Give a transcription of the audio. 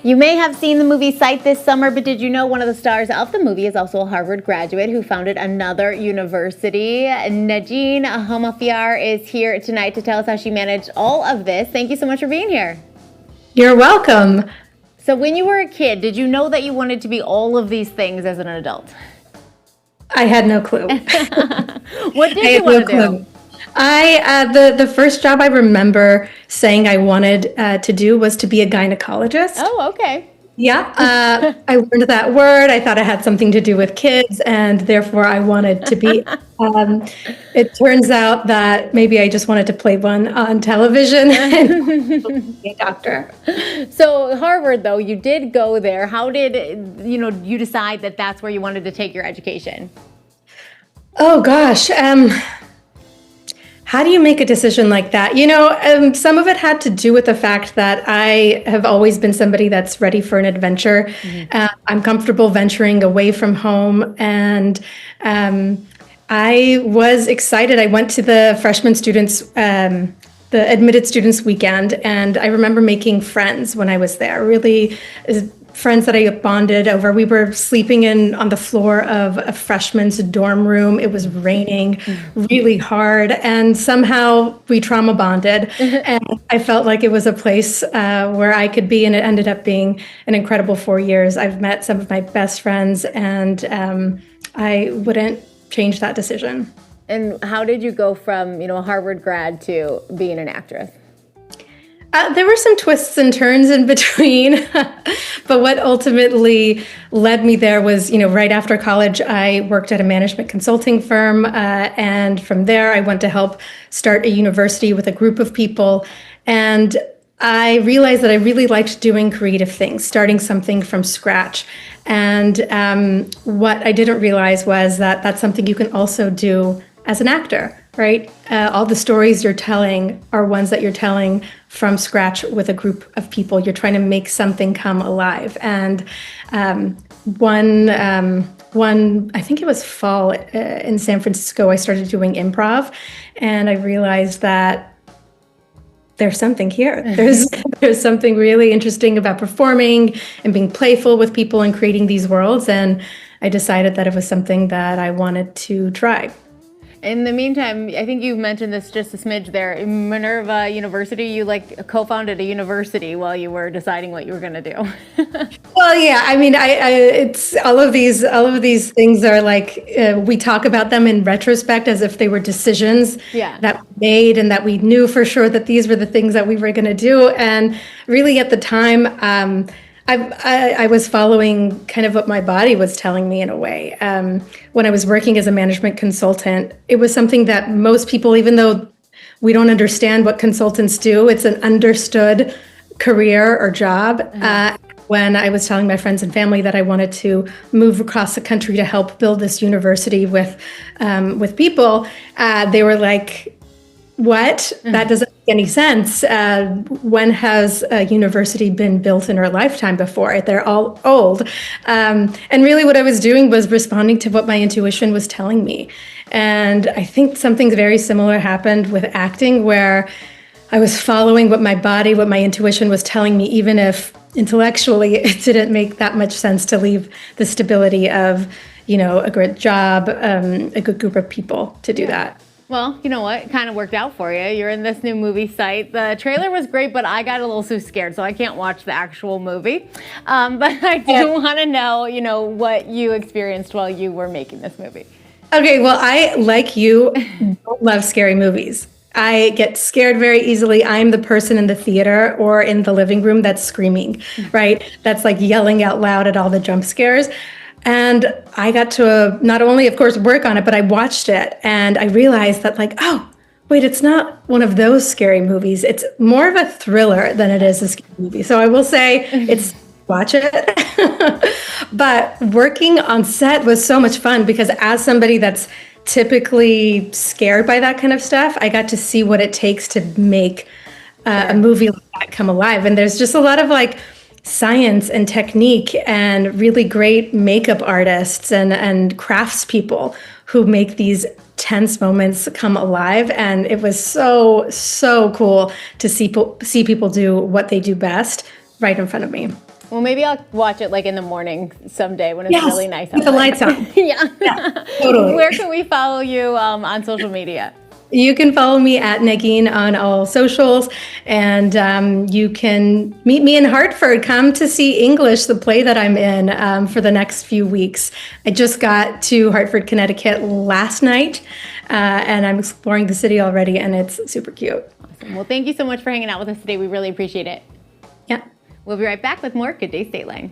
You may have seen the movie Sight this summer, but did you know one of the stars of the movie is also a Harvard graduate who founded another university? Neagheen Homaifar is here tonight to tell us how she managed all of this. Thank you so much for being here. You're welcome. So when you were a kid, did you know that you wanted to be all of these things as an adult? I had no clue. What did you want to do? The first job I remember saying I wanted to do was to be a gynecologist. Oh, okay. Yeah, I learned that word. I thought it had something to do with kids, and therefore I wanted to be. It turns out that maybe I just wanted to play one on television and be a doctor. So Harvard, though, you did go there. How did you decide that that's where you wanted to take your education? Oh gosh. How do you make a decision like that? Some of it had to do with the fact that I have always been somebody that's ready for an adventure. Mm-hmm. I'm comfortable venturing away from home. And I was excited. I went to the freshman students, the admitted students weekend. And I remember making friends when I was there, really friends that I bonded over. We were sleeping on the floor of a freshman's dorm room. It was raining really hard, and somehow we trauma bonded. And I felt like it was a place where I could be, and it ended up being an incredible 4 years. I've met some of my best friends, and I wouldn't change that decision. And how did you go from, a Harvard grad to being an actress? There were some twists and turns in between, but what ultimately led me there was, right after college, I worked at a management consulting firm, and from there I went to help start a university with a group of people, and I realized that I really liked doing creative things, starting something from scratch. And what I didn't realize was that that's something you can also do as an actor, right? All the stories you're telling are ones that you're telling from scratch with a group of people. You're trying to make something come alive. And one, I think it was fall in San Francisco, I started doing improv, and I realized that there's something here. There's something really interesting about performing and being playful with people and creating these worlds. And I decided that it was something that I wanted to try. In the meantime, I think you mentioned this just a smidge there. Minerva University, you co-founded a university while you were deciding what you were going to do. Well, yeah. I mean, it's all of these things are like we talk about them in retrospect as if they were decisions that we made and that we knew for sure that these were the things that we were going to do. And really, at the time, I was following kind of what my body was telling me in a way. When I was working as a management consultant, it was something that most people, even though we don't understand what consultants do, it's an understood career or job. When I was telling my friends and family that I wanted to move across the country to help build this university with people, they were like, what? That doesn't make any sense. When has a university been built in our lifetime before? They're all old. And really what I was doing was responding to what my intuition was telling me. And I think something very similar happened with acting, where I was following what my body, what my intuition was telling me, even if intellectually it didn't make that much sense to leave the stability of, a great job, a good group of people to do that. Well, you know what? It kind of worked out for you. You're in this new movie, Sight. The trailer was great, but I got a little too scared, so I can't watch the actual movie. But I do want to know, what you experienced while you were making this movie. Okay, well, I, like you, don't love scary movies. I get scared very easily. I'm the person in the theater or in the living room that's screaming, right? That's like yelling out loud at all the jump scares. And I got to not only, of course, work on it, but I watched it and I realized that oh, wait, it's not one of those scary movies. It's more of a thriller than it is a scary movie. So I will say watch it. But working on set was so much fun because as somebody that's typically scared by that kind of stuff, I got to see what it takes to make a movie like that come alive. And there's just a lot of science and technique and really great makeup artists and craftspeople who make these tense moments come alive. And it was so, so cool to see people do what they do best right in front of me. Well, maybe I'll watch it like in the morning someday when it's really nice out. With the lights on. Yeah, totally. Where can we follow you on social media? You can follow me at Neagheen on all socials, and you can meet me in Hartford. Come to see English, the play that I'm in, for the next few weeks. I just got to Hartford, Connecticut last night, and I'm exploring the city already, and it's super cute. Awesome. Well, thank you so much for hanging out with us today. We really appreciate it. Yeah. We'll be right back with more Good Day Stateline.